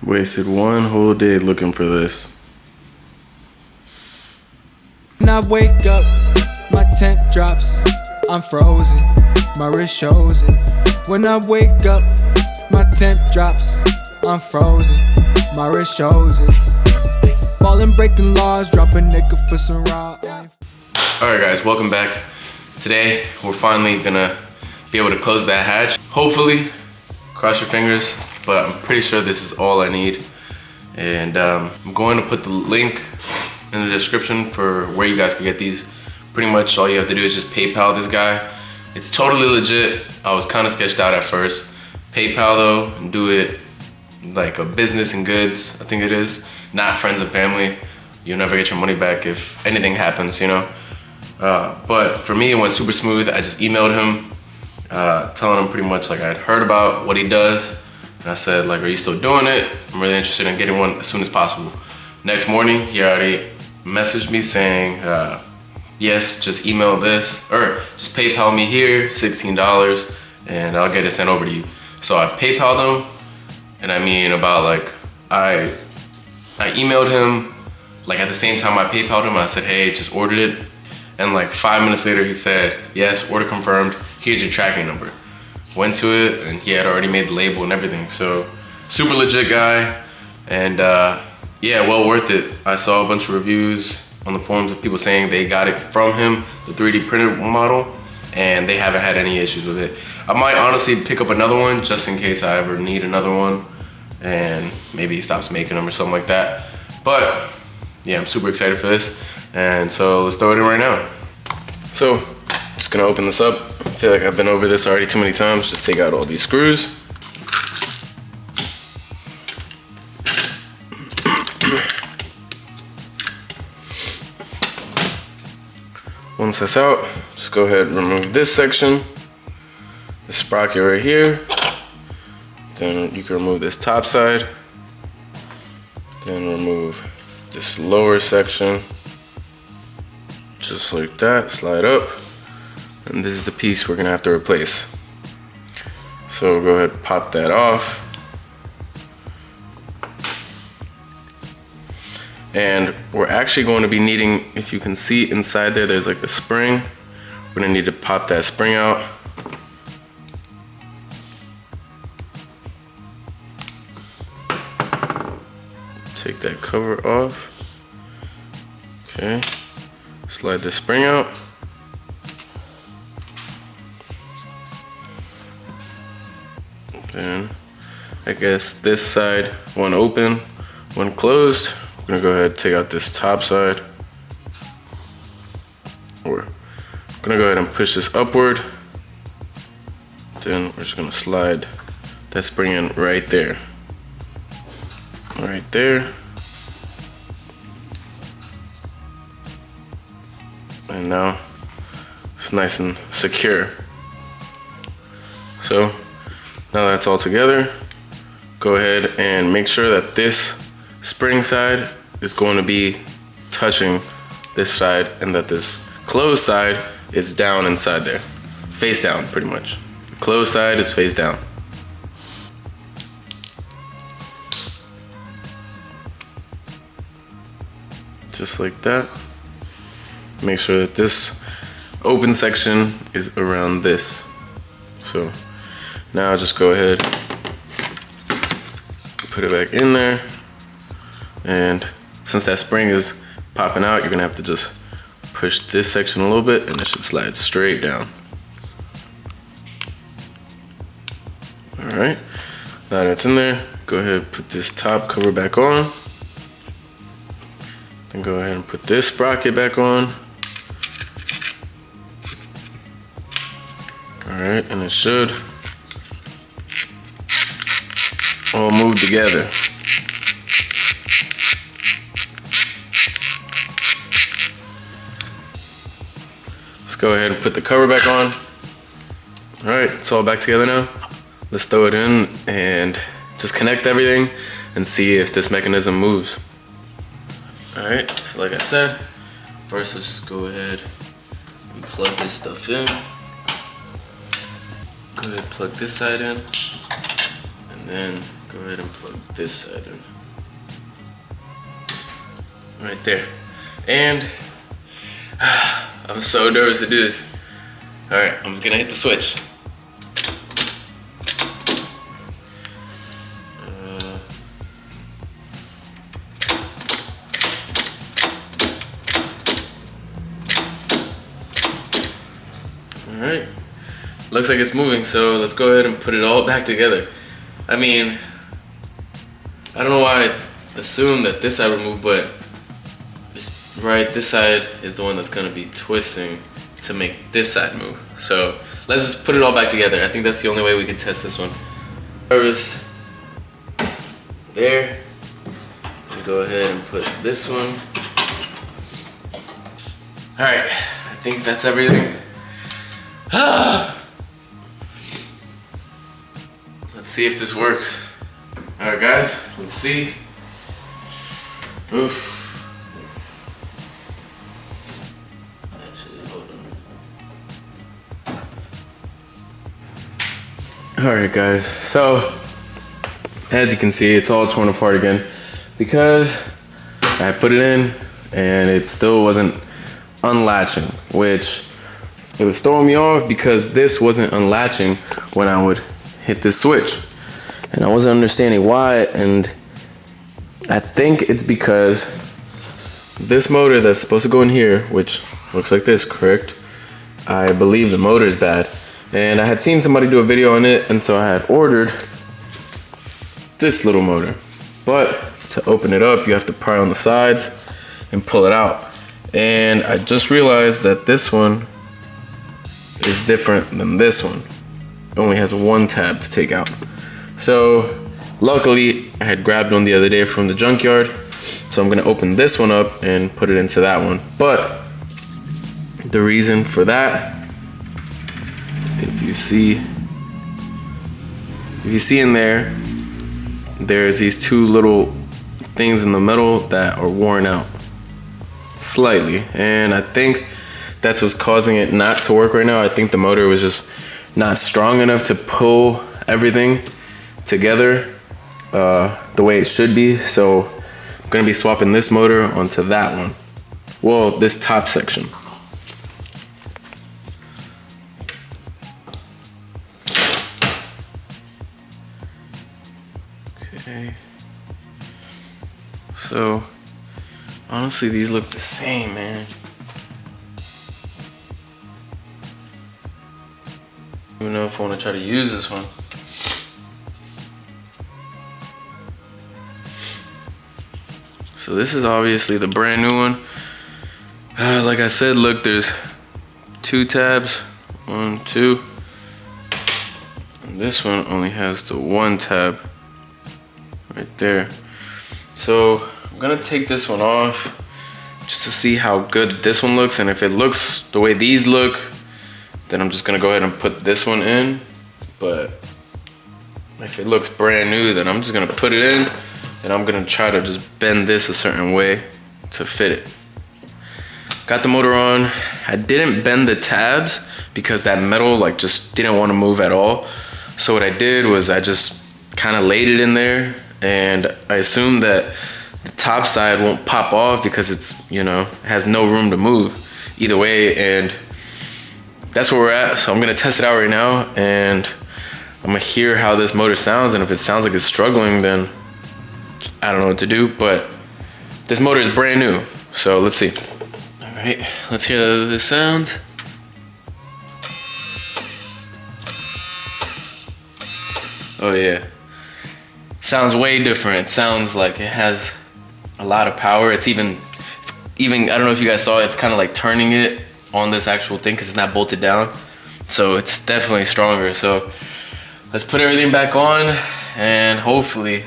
Wasted one whole day looking for this. When I wake up, my temp drops, I'm frozen, my wrist shows it. When I wake up, my temp drops, I'm frozen, my wrist shows it. Ballin', breaking laws, drop a nigga for some raw. Alright guys, welcome back. Today, we're finally gonna be able to close that hatch. Hopefully, cross your fingers, but I'm pretty sure this is all I need. And I'm going to put the link in the description for where you guys can get these. Pretty much all you have to do is just PayPal this guy. It's totally legit. I was kind of sketched out at first. PayPal though, and do it like a business and goods, I think it is. Not friends and family. You'll never get your money back if anything happens, you know? But for me, it went super smooth. I just emailed him, telling him pretty much like I'd heard about what he does. And I said like, are you still doing it? I'm really interested in getting one as soon as possible. Next morning, he already messaged me saying, yes, just email this, or just PayPal me here, $16, and I'll get it sent over to you. So I PayPal'd him, and I mean about like, I emailed him, like at the same time I PayPal'd him, I said, hey, just ordered it. And like 5 minutes later, he said, yes, order confirmed, here's your tracking number. Went to it, and he had already made the label and everything. So super legit guy, and yeah, well worth it. I saw a bunch of reviews on the forums of people saying they got it from him, the 3D printed model, and they haven't had any issues with it. I might honestly pick up another one just in case I ever need another one, and maybe he stops making them or something like that. But yeah, I'm super excited for this, and so let's throw it in right now. So, just gonna open this up. I feel like I've been over this already too many times. Just take out all these screws. Once that's out, just go ahead and remove this section, the sprocket right here. Then you can remove this top side. Then remove this lower section, just like that, slide up. And this is the piece we're gonna have to replace. So go ahead and pop that off. And we're actually going to be needing, if you can see inside there, there's like a spring. We're gonna need to pop that spring out. Take that cover off. Okay, slide the spring out. Then I guess this side, one open, one closed. I'm gonna go ahead and take out this top side. We're gonna go ahead and push this upward. Then we're just gonna slide that spring in right there. Right there. And now it's nice and secure. So now that's all together, go ahead and make sure that this spring side is going to be touching this side and that this closed side is down inside there. Face down, pretty much. The closed side is face down. Just like that. Make sure that this open section is around this. So now just go ahead, put it back in there. And since that spring is popping out, you're gonna have to just push this section a little bit and it should slide straight down. All right, now that's in there, go ahead and put this top cover back on. Then go ahead and put this sprocket back on. All right, and it should all move together. Let's go ahead and put the cover back on. All right, it's all back together now. Let's throw it in and just connect everything and see if this mechanism moves. All right, so like I said, first let's just go ahead and plug this stuff in. Go ahead and plug this side in, and then Go ahead and plug this side in. Right there. And I'm so nervous to do this. All right, I'm just gonna hit the switch. All right, looks like it's moving, so let's go ahead and put it all back together. I mean, I don't know why I assumed that this side would move, but this side is the one that's gonna be twisting to make this side move. So let's just put it all back together. I think that's the only way we can test this one. Service there. And go ahead and put this one. All right, I think that's everything. Let's see if this works. All right, guys, let's see. Oof. All right, guys, so as you can see, it's all torn apart again because I put it in and it still wasn't unlatching, which it was throwing me off because this wasn't unlatching when I would hit this switch, and I wasn't understanding why. And I think it's because this motor that's supposed to go in here, which looks like this, correct? I believe the motor's bad. And I had seen somebody do a video on it, and so I had ordered this little motor. But to open it up, you have to pry on the sides and pull it out. And I just realized that this one is different than this one. It only has one tab to take out. So luckily, I had grabbed one the other day from the junkyard. So I'm gonna open this one up and put it into that one. But the reason for that, if you see in there, there's these two little things in the middle that are worn out slightly, and I think that's what's causing it not to work right now. I think the motor was just not strong enough to pull everything together the way it should be. So I'm gonna be swapping this motor onto that one. Well, this top section. Okay. So honestly, these look the same, man. I don't know if I want to try to use this one. So this is obviously the brand new one. Like I said, look, there's two tabs, 1, 2. And this one only has the one tab right there. So I'm gonna take this one off just to see how good this one looks, and if it looks the way these look, then I'm just gonna go ahead and put this one in. But if it looks brand new, then I'm just gonna put it in, and I'm gonna try to just bend this a certain way to fit it. Got the motor on. I didn't bend the tabs because that metal like just didn't want to move at all. So what I did was I just kind of laid it in there, and I assumed that the top side won't pop off because it's, you know, has no room to move either way. And that's where we're at. So I'm gonna test it out right now, and I'm gonna hear how this motor sounds, and if it sounds like it's struggling, then I don't know what to do. But this motor is brand new, so let's see. All right, let's hear how this sounds. Oh yeah, sounds way different. It sounds like it has a lot of power. It's even, I don't know if you guys saw it, it's kind of like turning it on this actual thing because it's not bolted down. So it's definitely stronger. So let's put everything back on and hopefully.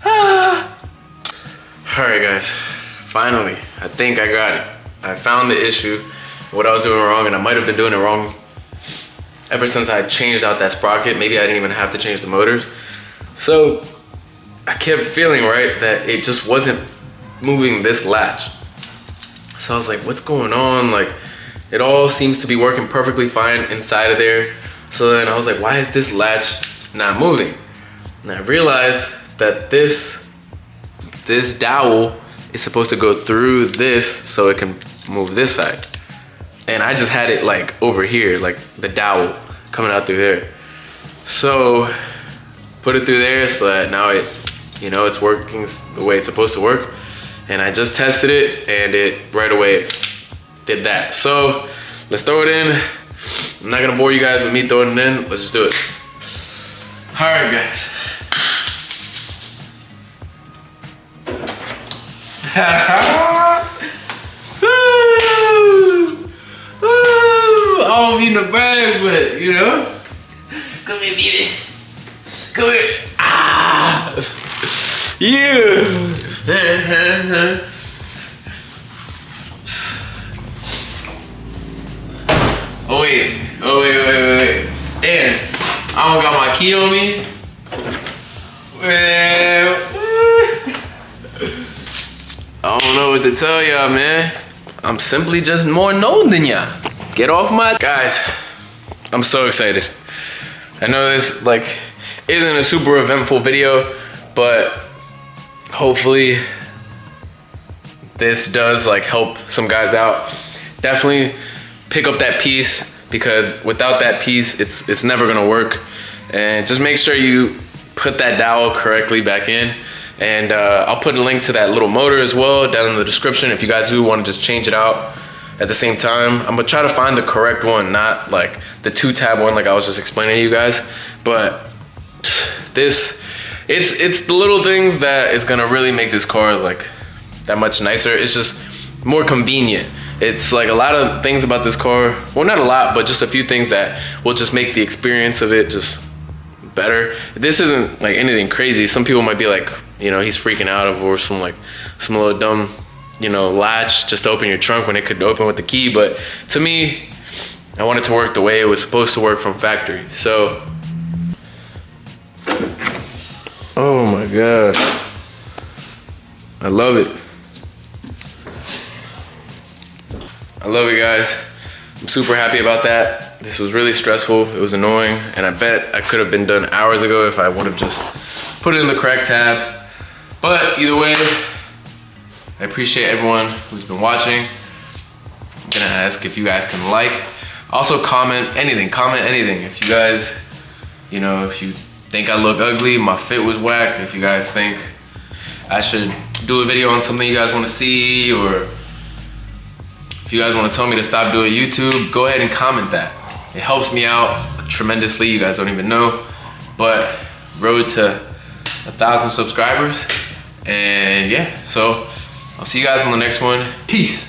All right guys, finally, I think I got it. I found the issue, what I was doing wrong, and I might have been doing it wrong ever since I changed out that sprocket. Maybe I didn't even have to change the motors. So I kept feeling, right, that it just wasn't moving this latch. So I was like, what's going on? Like, it all seems to be working perfectly fine inside of there. So then I was like, why is this latch not moving? And I realized that this dowel is supposed to go through this so it can move this side. And I just had it like over here, like the dowel coming out through there. So put it through there so that now it, you know, it's working the way it's supposed to work. And I just tested it and it right away did that. So let's throw it in. I'm not gonna bore you guys with me throwing it in. Let's just do it. All right, guys. I don't mean to brag, but you know. Come here, baby. Come here. Ah. Yeah. Oh wait. And I don't got my key on me. Well, I don't know what to tell y'all, man. I'm simply just more known than y'all. Get off my... Guys, I'm so excited. I know this like isn't a super eventful video, but hopefully this does like help some guys out. Definitely pick up that piece, because without that piece, it's never gonna work. And just make sure you put that dowel correctly back in. And I'll put a link to that little motor as well down in the description if you guys do want to just change it out at the same time. I'm gonna try to find the correct one, not like the 2-tab one like I was just explaining to you guys. But this, it's the little things that is gonna really make this car like that much nicer. It's just more convenient. It's like a lot of things about this car, well not a lot, but just a few things that will just make the experience of it just better. This isn't like anything crazy. Some people might be like, you know, he's freaking out over some little dumb, you know, latch just to open your trunk when it could open with the key. But to me, I want it to work the way it was supposed to work from factory. So, oh my God, I love it. I love it, guys. I'm super happy about that. This was really stressful. It was annoying, and I bet I could have been done hours ago if I would have just put it in the correct tab. But either way, I appreciate everyone who's been watching. I'm gonna ask if you guys can like. Also comment anything. If you guys, you know, if you think I look ugly, my fit was whack, if you guys think I should do a video on something you guys wanna see, or if you guys want to tell me to stop doing YouTube, go ahead and comment that. It helps me out tremendously. You guys don't even know. But road to 1,000 subscribers. And yeah, so I'll see you guys on the next one. Peace.